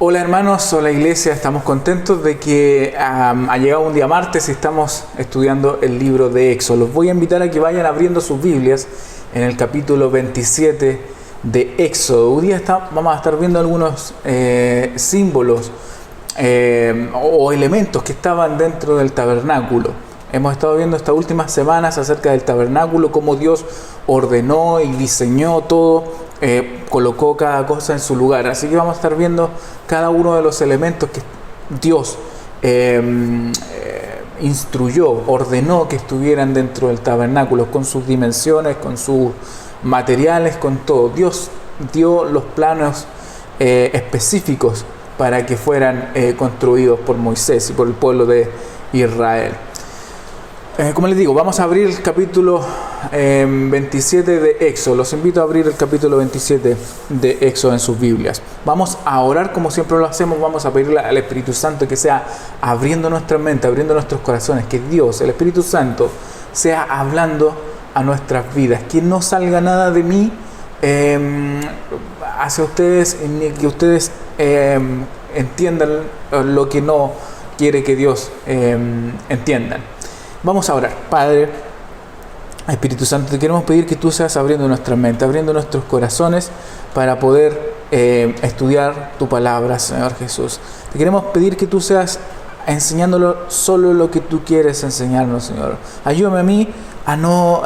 Hola hermanos, hola iglesia, estamos contentos de que ha llegado un día martes y estamos estudiando el libro de Éxodo. Los voy a invitar a que vayan abriendo sus Biblias en el capítulo 27 de Éxodo. Hoy día vamos a estar viendo algunos símbolos o elementos que estaban dentro del tabernáculo. Hemos estado viendo estas últimas semanas acerca del tabernáculo, cómo Dios ordenó y diseñó todo, colocó cada cosa en su lugar. Así que vamos a estar viendo cada uno de los elementos que Dios instruyó, ordenó que estuvieran dentro del tabernáculo, con sus dimensiones, con sus materiales, con todo. Dios dio los planos específicos para que fueran construidos por Moisés y por el pueblo de Israel. Como les digo, vamos a abrir el capítulo 27 de Éxodo. Los invito a abrir el capítulo 27 de Éxodo en sus Biblias. Vamos a orar como siempre lo hacemos. Vamos a pedirle al Espíritu Santo que sea abriendo nuestra mente, abriendo nuestros corazones. Que Dios, el Espíritu Santo, sea hablando a nuestras vidas. Que no salga nada de mí hacia ustedes, ni que ustedes entiendan lo que no quiere que Dios entiendan. Vamos a orar. Padre, Espíritu Santo, te queremos pedir que tú seas abriendo nuestra mente, abriendo nuestros corazones para poder estudiar tu palabra, Señor Jesús. Te queremos pedir que tú seas enseñándolo solo lo que tú quieres enseñarnos, Señor. Ayúdame a mí a no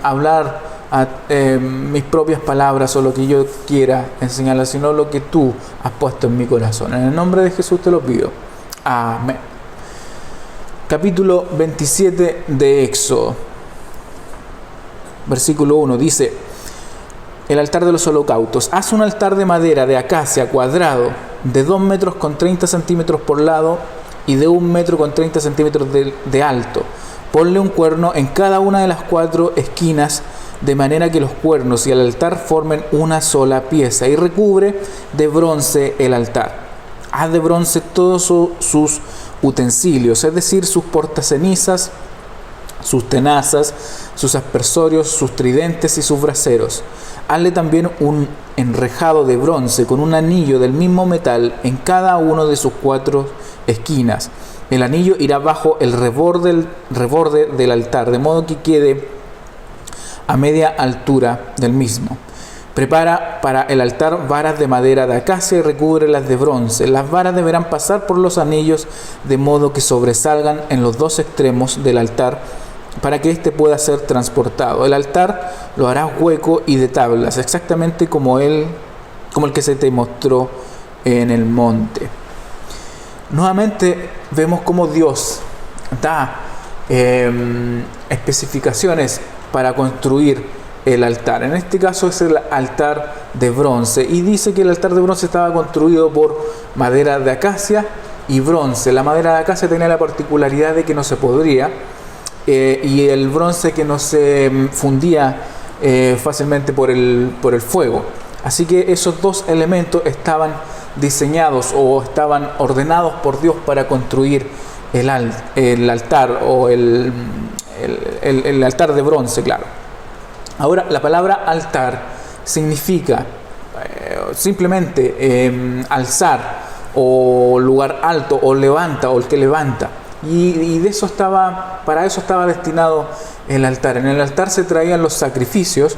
hablar mis propias palabras o lo que yo quiera enseñarlas, sino lo que tú has puesto en mi corazón. En el nombre de Jesús te lo pido. Amén. Capítulo 27 de Éxodo, versículo 1, dice: el altar de los holocaustos. Haz un altar de madera de acacia cuadrado de 2 metros con 30 centímetros por lado y de 1 metro con 30 centímetros de alto. Ponle un cuerno en cada una de las 4 esquinas, de manera que los cuernos y el altar formen una sola pieza, y recubre de bronce el altar. Haz de bronce todos sus utensilios, es decir, sus portacenizas, sus tenazas, sus aspersorios, sus tridentes y sus braseros. Hazle también un enrejado de bronce con un anillo del mismo metal en cada uno de sus 4 esquinas. El anillo irá bajo el reborde del altar, de modo que quede a media altura del mismo. Prepara para el altar varas de madera de acacia y recúbrelas de bronce. Las varas deberán pasar por los anillos de modo que sobresalgan en los 2 extremos del altar para que éste pueda ser transportado. El altar lo harás hueco y de tablas, exactamente como el que se te mostró en el monte. Nuevamente vemos cómo Dios da especificaciones para construir el altar. En este caso es el altar de bronce, y dice que el altar de bronce estaba construido por madera de acacia y bronce. La madera de acacia tenía la particularidad de que no se podría y el bronce que no se fundía fácilmente por el fuego. Así que esos 2 elementos estaban diseñados o estaban ordenados por Dios para construir el altar o el altar de bronce, claro. Ahora, la palabra altar significa simplemente alzar, o lugar alto, o levanta, o el que levanta. Y para eso estaba destinado el altar. En el altar se traían los sacrificios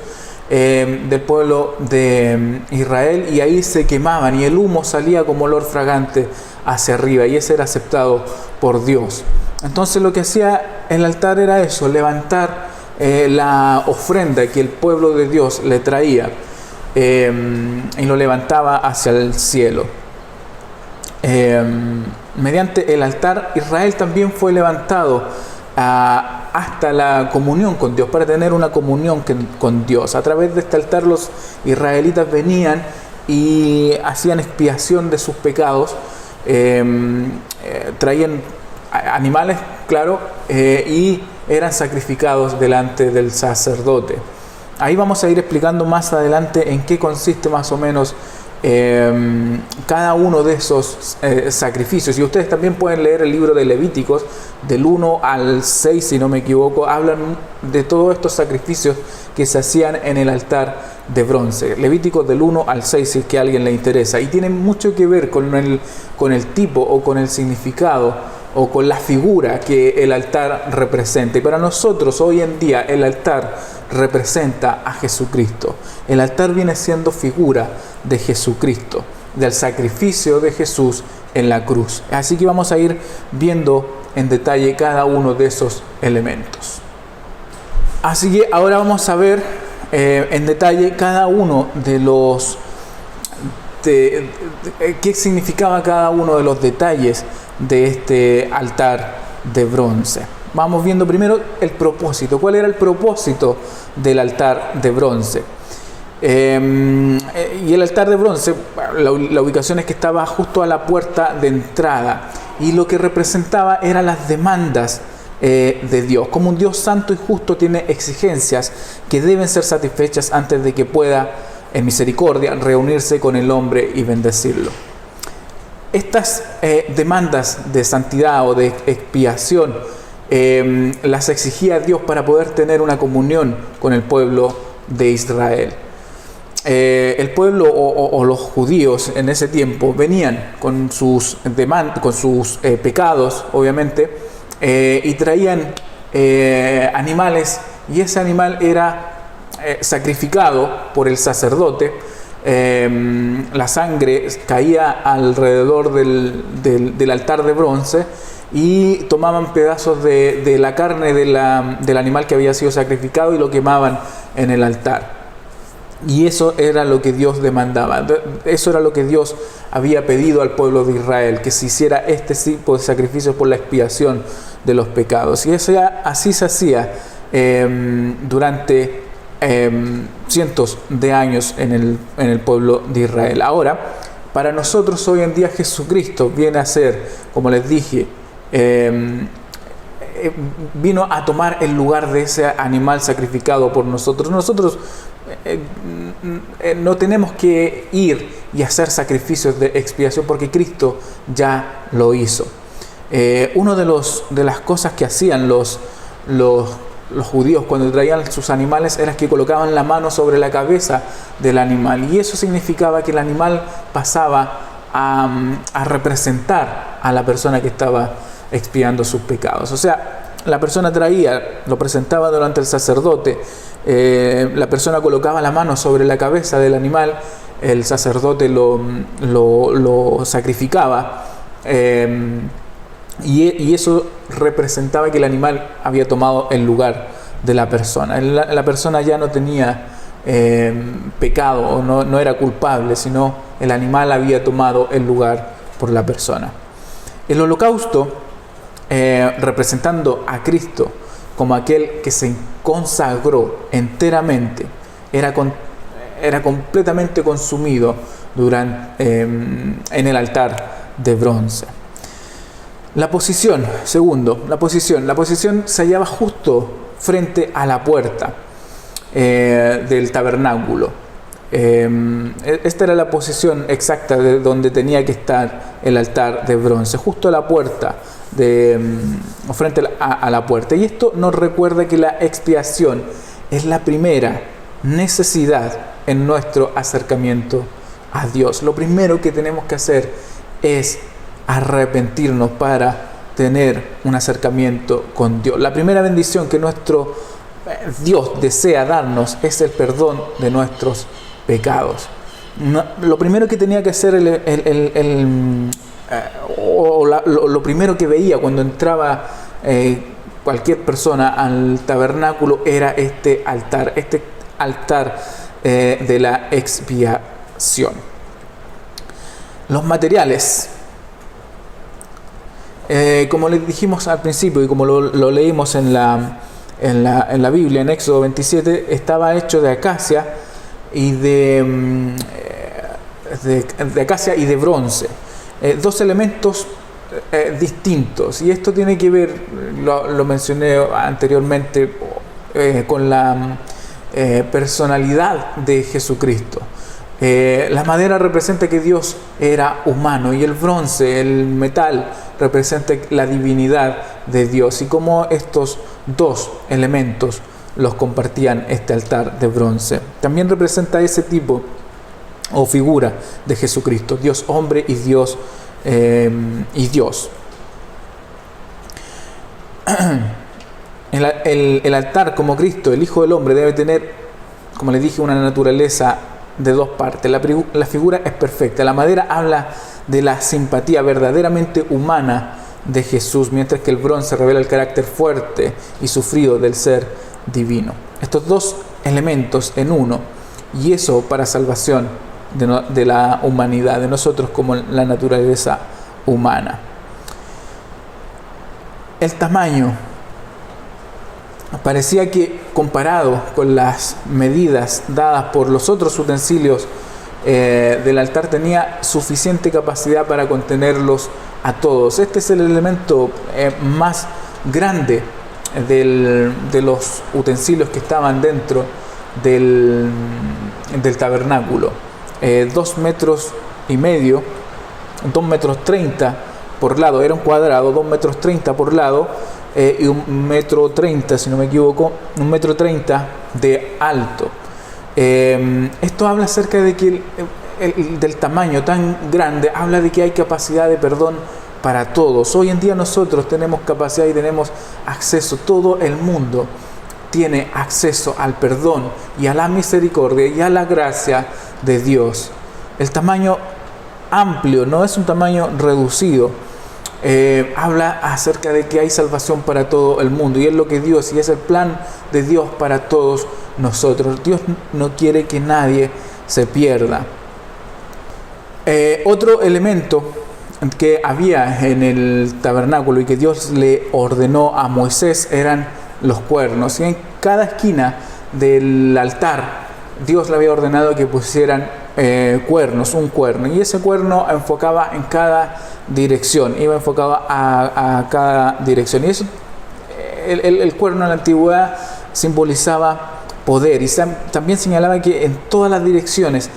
del pueblo de Israel, y ahí se quemaban, y el humo salía como olor fragante hacia arriba, y ese era aceptado por Dios. Entonces lo que hacía el altar era eso, levantar la ofrenda que el pueblo de Dios le traía, y lo levantaba hacia el cielo. Mediante el altar, Israel también fue levantado hasta la comunión con Dios, para tener una comunión con Dios. A través de este altar los israelitas venían y hacían expiación de sus pecados, traían animales, claro, y eran sacrificados delante del sacerdote. Ahí vamos a ir explicando más adelante en qué consiste más o menos cada uno de esos sacrificios. Y ustedes también pueden leer el libro de Levíticos, del 1 al 6, si no me equivoco, hablan de todos estos sacrificios que se hacían en el altar de bronce. Levítico del 1 al 6, si es que a alguien le interesa. Y tiene mucho que ver con el tipo o con el significado o con la figura que el altar representa. Y para nosotros hoy en día el altar representa a Jesucristo. El altar viene siendo figura de Jesucristo, del sacrificio de Jesús en la cruz. Así que vamos a ir viendo en detalle cada uno de esos elementos. Así que ahora vamos a ver en detalle cada uno de los qué significaba cada uno de los detalles de este altar de bronce. Vamos viendo primero el propósito. ¿Cuál era el propósito del altar de bronce? Y el altar de bronce, la ubicación es que estaba justo a la puerta de entrada, y lo que representaba eran las demandas de Dios. Como un Dios santo y justo tiene exigencias que deben ser satisfechas antes de que pueda, en misericordia, reunirse con el hombre y bendecirlo. Estas demandas de santidad o de expiación las exigía Dios para poder tener una comunión con el pueblo de Israel. El pueblo o los judíos en ese tiempo venían con sus pecados, obviamente, y traían animales, y ese animal era sacrificado por el sacerdote. La sangre caía alrededor del altar de bronce, y tomaban pedazos de la carne del animal que había sido sacrificado y lo quemaban en el altar. Y eso era lo que Dios demandaba, eso era lo que Dios había pedido al pueblo de Israel, que se hiciera este tipo de sacrificios por la expiación de los pecados. Y eso ya así se hacía durante cientos de años en el pueblo de Israel. Ahora, para nosotros hoy en día Jesucristo viene a ser, como les dije, vino a tomar el lugar de ese animal sacrificado por nosotros. Nosotros no tenemos que ir y hacer sacrificios de expiación porque Cristo ya lo hizo. Una de las cosas que hacían los judíos cuando traían sus animales era que colocaban la mano sobre la cabeza del animal, y eso significaba que el animal pasaba a representar a la persona que estaba expiando sus pecados. O sea, la persona traía, lo presentaba delante del sacerdote, la persona colocaba la mano sobre la cabeza del animal, el sacerdote lo sacrificaba, y eso representaba que el animal había tomado el lugar de la persona. La persona ya no tenía pecado, o no era culpable, sino el animal había tomado el lugar por la persona. El holocausto, representando a Cristo como aquel que se consagró enteramente, era completamente consumido en el altar de bronce. La posición, segundo, la posición se hallaba justo frente a la puerta del tabernáculo. Esta era la posición exacta de donde tenía que estar el altar de bronce, justo a la puerta, frente a la puerta. Y esto nos recuerda que la expiación es la primera necesidad en nuestro acercamiento a Dios. Lo primero que tenemos que hacer es arrepentirnos para tener un acercamiento con Dios. La primera bendición que nuestro Dios desea darnos es el perdón de nuestros pecados. Lo primero que tenía que hacer lo primero que veía cuando entraba cualquier persona al tabernáculo era este altar de la expiación. Los materiales, como les dijimos al principio y como lo leímos en la Biblia, en Éxodo 27, estaba hecho de acacia y de acacia y de bronce, dos elementos distintos, y esto tiene que ver, lo mencioné anteriormente, con la personalidad de Jesucristo. La madera representa que Dios era humano, y el bronce, el metal, representa la divinidad de Dios, y cómo estos dos elementos los compartían este altar de bronce. También representa ese tipo o figura de Jesucristo, Dios hombre y Dios. El altar como Cristo, el Hijo del Hombre, debe tener, como les dije, una naturaleza de dos partes. La figura es perfecta. La madera habla de la simpatía verdaderamente humana de Jesús, mientras que el bronce revela el carácter fuerte y sufrido del ser divino. Estos dos elementos en uno, y eso para salvación de la humanidad, de nosotros como la naturaleza humana. El tamaño parecía que, comparado con las medidas dadas por los otros utensilios del altar, tenía suficiente capacidad para contenerlos a todos. Este es el elemento más grande de los utensilios que estaban dentro del tabernáculo. 2,5 metros, 2,30 metros por lado, era un cuadrado, 2,30 metros por lado, y 1,30 metros, si no me equivoco, 1,30 metros de alto. Esto habla acerca de que del tamaño tan grande, habla de que hay capacidad de perdón para todos. Hoy en día nosotros tenemos capacidad y tenemos acceso, todo el mundo tiene acceso al perdón y a la misericordia y a la gracia de Dios. El tamaño amplio no es un tamaño reducido. Habla acerca de que hay salvación para todo el mundo, y es lo que Dios, y es el plan de Dios para todos nosotros. Dios no quiere que nadie se pierda. Otro elemento que había en el tabernáculo y que Dios le ordenó a Moisés eran los cuernos, y en cada esquina del altar Dios le había ordenado que pusieran cuernos, un cuerno, y ese cuerno enfocaba en cada dirección, iba enfocado a cada dirección, y eso, el cuerno en la antigüedad simbolizaba poder, y también señalaba que en todas las direcciones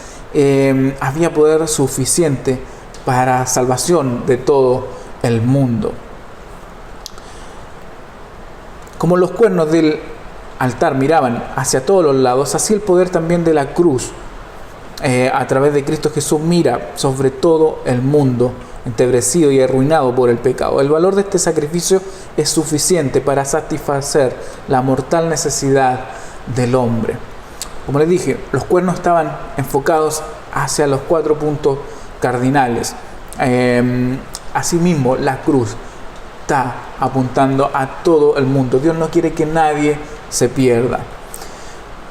había poder suficiente para salvación de todo el mundo. Como los cuernos del altar miraban hacia todos los lados, así el poder también de la cruz a través de Cristo Jesús mira sobre todo el mundo entebrecido y arruinado por el pecado. El valor de este sacrificio es suficiente para satisfacer la mortal necesidad del hombre. Como les dije, los cuernos estaban enfocados hacia los 4 puntos cardinales. Asimismo, la cruz está apuntando a todo el mundo. Dios no quiere que nadie se pierda.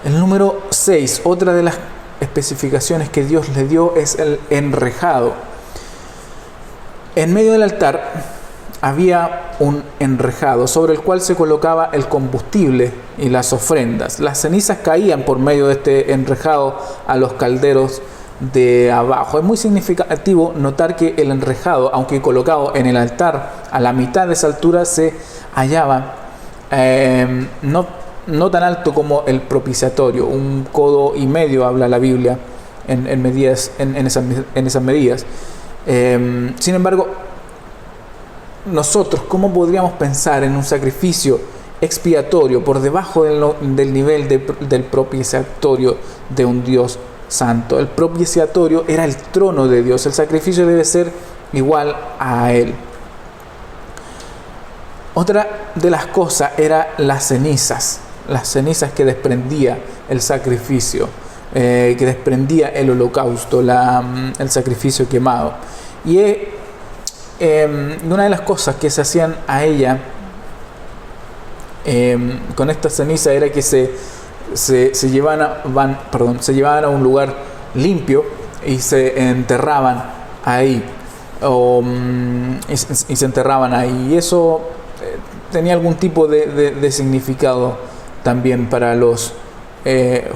El número 6, otra de las especificaciones que Dios le dio, es el enrejado. En medio del altar había un enrejado sobre el cual se colocaba el combustible y las ofrendas. Las cenizas caían por medio de este enrejado a los calderos de abajo. Es muy significativo notar que el enrejado, aunque colocado en el altar a la mitad de esa altura, se hallaba no tan alto como el propiciatorio, 1,5 codos habla la Biblia en esas medidas. Sin embargo, nosotros, ¿cómo podríamos pensar en un sacrificio expiatorio por debajo del nivel del propiciatorio de un Dios santo? El propiciatorio era el trono de Dios. El sacrificio debe ser igual a él. Otra de las cosas era las cenizas que desprendía el sacrificio, que desprendía el holocausto, el sacrificio quemado. Y una de las cosas que se hacían a ella con esta ceniza era que se llevaban a un lugar limpio y se enterraban ahí, y se enterraban ahí, y eso tenía algún tipo de significado también para los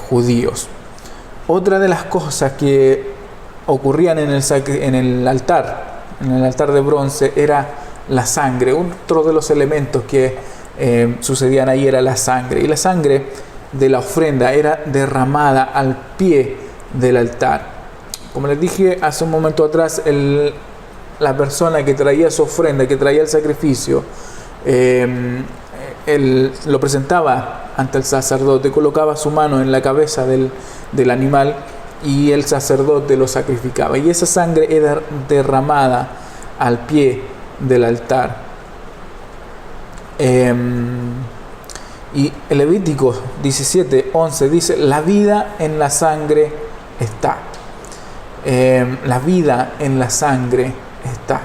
judíos. Otra de las cosas que ocurrían en el altar de bronce era la sangre. Otro de los elementos que sucedían ahí era la sangre, y la sangre de la ofrenda era derramada al pie del altar. Como les dije hace un momento atrás, la persona que traía su ofrenda, que traía el sacrificio, él lo presentaba ante el sacerdote, colocaba su mano en la cabeza del animal y el sacerdote lo sacrificaba. Y esa sangre era derramada al pie del altar. Y el Levítico 17:11 dice: la vida en la sangre está. La vida en la sangre está.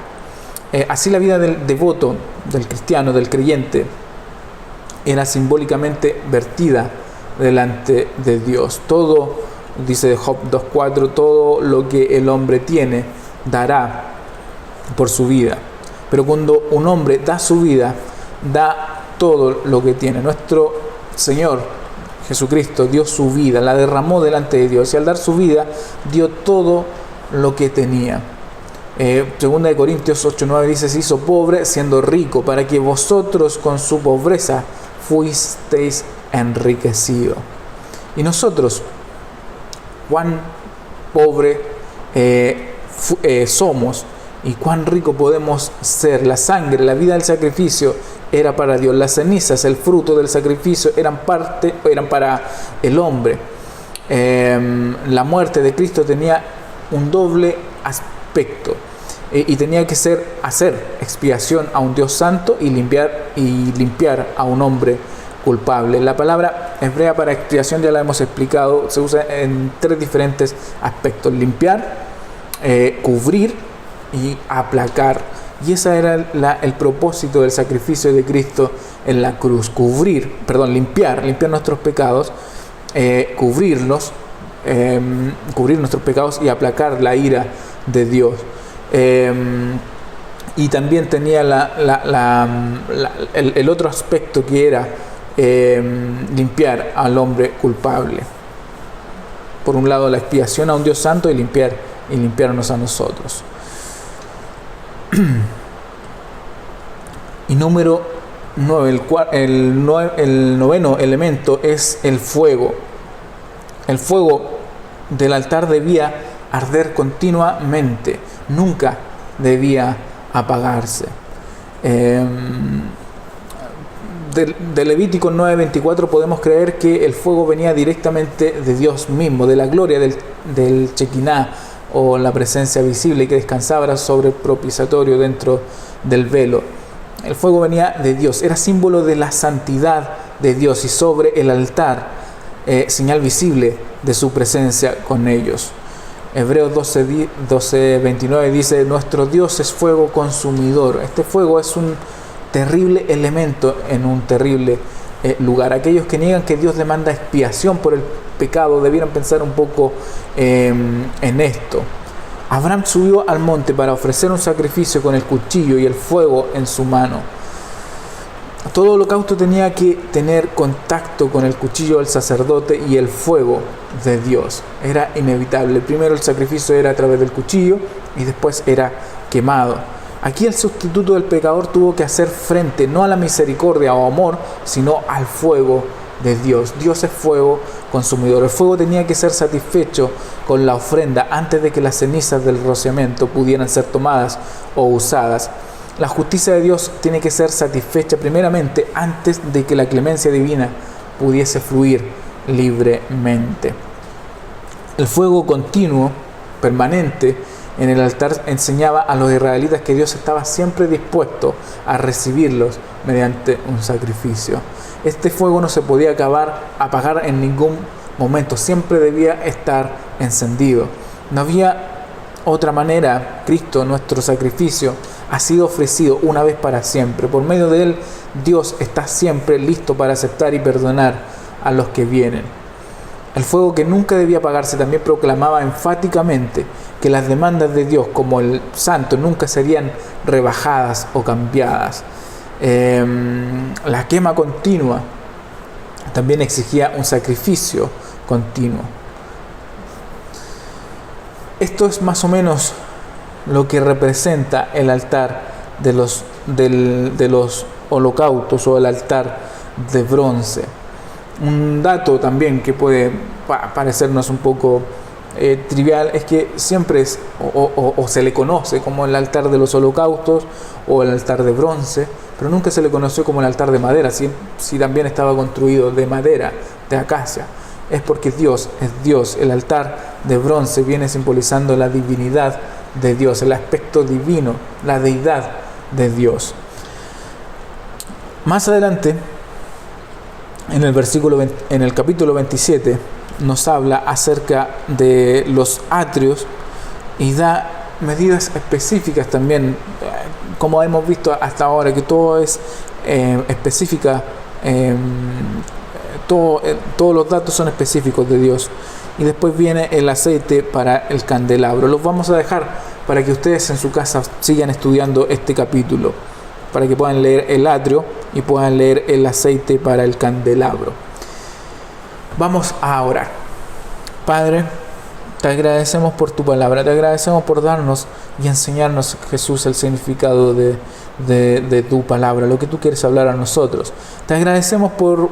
Así la vida del devoto, del cristiano, del creyente, era simbólicamente vertida delante de Dios. Todo, dice Job 2:4, todo lo que el hombre tiene dará por su vida. Pero cuando un hombre da su vida, da todo lo que tiene. Nuestro Señor Jesucristo dio su vida, la derramó delante de Dios, y al dar su vida dio todo lo que tenía. Segunda de Corintios 8:9 dice: se hizo pobre siendo rico, para que vosotros con su pobreza fuisteis enriquecidos. Y nosotros, cuán pobre somos y cuán rico podemos ser. La sangre, la vida del sacrificio era para Dios. Las cenizas, el fruto del sacrificio, eran para el hombre. La muerte de Cristo tenía un doble aspecto, y tenía que hacer expiación a un Dios santo y limpiar a un hombre culpable. La palabra hebrea para expiación, ya la hemos explicado, se usa en 3 diferentes aspectos: limpiar, cubrir y aplacar. Y ese era el propósito del sacrificio de Cristo en la cruz: limpiar nuestros pecados, cubrir nuestros pecados y aplacar la ira de Dios. Y también tenía el otro aspecto, que era limpiar al hombre culpable. Por un lado, la expiación a un Dios santo, y limpiarnos a nosotros. Y número 9, el noveno elemento es el fuego. El fuego del altar debía arder continuamente, nunca debía apagarse. De Levítico 9:24 podemos creer que el fuego venía directamente de Dios mismo, de la gloria del Shekinah, o la presencia visible que descansaba sobre el propiciatorio dentro del velo. El fuego venía de Dios, era símbolo de la santidad de Dios, y sobre el altar, señal visible de su presencia con ellos. Hebreos 12:29 dice: nuestro Dios es fuego consumidor. Este fuego es un terrible elemento en un terrible lugar. Aquellos que niegan que Dios demanda expiación por el pecado debieran pensar un poco en esto. Abraham subió al monte para ofrecer un sacrificio con el cuchillo y el fuego en su mano. Todo holocausto tenía que tener contacto con el cuchillo del sacerdote y el fuego de Dios. Era inevitable. Primero el sacrificio era a través del cuchillo y después era quemado. Aquí el sustituto del pecador tuvo que hacer frente no a la misericordia o amor, sino al fuego de Dios. Dios es fuego consumidor. El fuego tenía que ser satisfecho con la ofrenda antes de que las cenizas del rociamiento pudieran ser tomadas o usadas. La justicia de Dios tiene que ser satisfecha primeramente antes de que la clemencia divina pudiese fluir libremente. El fuego continuo, permanente, en el altar enseñaba a los israelitas que Dios estaba siempre dispuesto a recibirlos mediante un sacrificio. Este fuego no se podía apagar en ningún momento, siempre debía estar encendido. No había otra manera. Cristo, nuestro sacrificio, ha sido ofrecido una vez para siempre. Por medio de él, Dios está siempre listo para aceptar y perdonar a los que vienen. El fuego, que nunca debía apagarse, también proclamaba enfáticamente que las demandas de Dios como el santo nunca serían rebajadas o cambiadas. La quema continua también exigía un sacrificio continuo. Esto es más o menos lo que representa el altar de los holocaustos, o el altar de bronce. Un dato también que puede parecernos un poco trivial es que siempre es o se le conoce como el altar de los holocaustos o el altar de bronce, pero nunca se le conoció como el altar de madera, si también estaba construido de madera, de acacia. Es porque Dios es Dios. El altar de bronce viene simbolizando la divinidad de Dios, el aspecto divino, la deidad de Dios. Más adelante, en el capítulo 27, nos habla acerca de los atrios y da medidas específicas también, como hemos visto hasta ahora, que todo es específica, todos los datos son específicos de Dios. Y después viene el aceite para el candelabro. Los vamos a dejar para que ustedes en su casa sigan estudiando este capítulo, para que puedan leer el atrio y puedan leer el aceite para el candelabro. Vamos a orar. Padre, te agradecemos por tu palabra, te agradecemos por darnos y enseñarnos, Jesús, el significado de tu palabra, lo que tú quieres hablar a nosotros. Te agradecemos por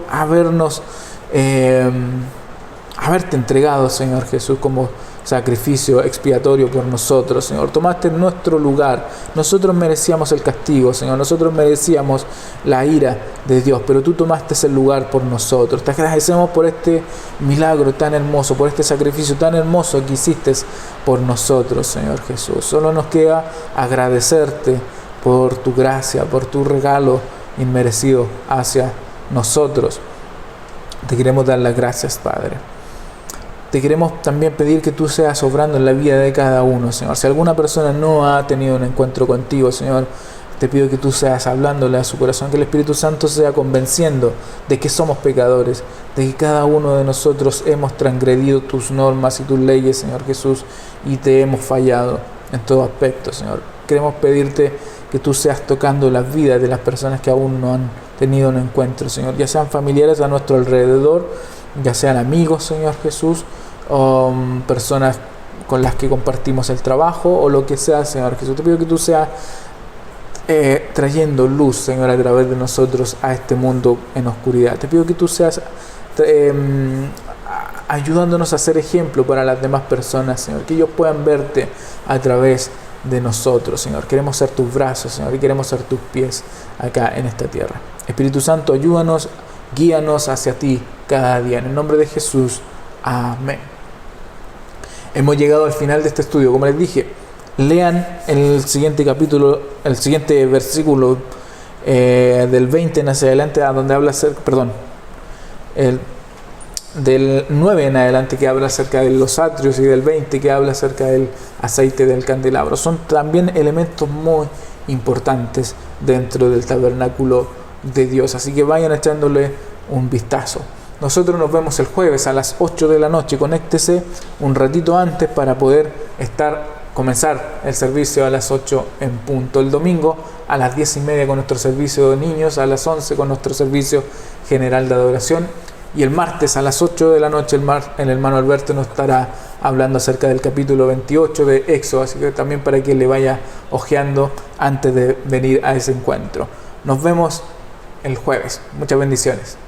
haberte entregado, Señor Jesús, como sacrificio expiatorio por nosotros, Señor. Tomaste nuestro lugar. Nosotros merecíamos el castigo, Señor. Nosotros merecíamos la ira de Dios, pero tú tomaste ese lugar por nosotros. Te agradecemos por este milagro tan hermoso, por este sacrificio tan hermoso que hiciste por nosotros, Señor Jesús. Solo nos queda agradecerte por tu gracia, por tu regalo inmerecido hacia nosotros. Te queremos dar las gracias, Padre. Te queremos también pedir que tú seas obrando en la vida de cada uno, Señor. Si alguna persona no ha tenido un encuentro contigo, Señor, te pido que tú seas hablándole a su corazón, que el Espíritu Santo sea convenciendo de que somos pecadores, de que cada uno de nosotros hemos transgredido tus normas y tus leyes, Señor Jesús, y te hemos fallado en todo aspecto, Señor. Queremos pedirte que tú seas tocando las vidas de las personas que aún no han tenido un encuentro, Señor, ya sean familiares a nuestro alrededor, ya sean amigos, Señor Jesús, o personas con las que compartimos el trabajo o lo que sea, Señor Jesús. Te pido que tú seas trayendo luz, Señor, a través de nosotros a este mundo en oscuridad. Te pido que tú seas ayudándonos a ser ejemplo para las demás personas, Señor, que ellos puedan verte a través de nosotros, Señor. Queremos ser tus brazos, Señor, y queremos ser tus pies acá en esta tierra. Espíritu Santo, ayúdanos, guíanos hacia ti cada día. En el nombre de Jesús, amén. Hemos llegado al final de este estudio. Como les dije, lean el siguiente capítulo, el siguiente versículo del 20 en hacia adelante, a donde habla acerca, del 9 en adelante, que habla acerca de los atrios, y del 20 que habla acerca del aceite del candelabro. Son también elementos muy importantes dentro del tabernáculo de Dios, así que vayan echándole un vistazo. Nosotros nos vemos el jueves a las 8 de la noche. Conéctese un ratito antes para poder comenzar el servicio a las 8 en punto. El domingo a las 10:30 con nuestro servicio de niños, a las 11 con nuestro servicio general de adoración, y el martes a las 8 de la noche el hermano Alberto nos estará hablando acerca del capítulo 28 de Éxodo, así que también para que le vaya ojeando antes de venir a ese encuentro. Nos vemos el jueves. Muchas bendiciones.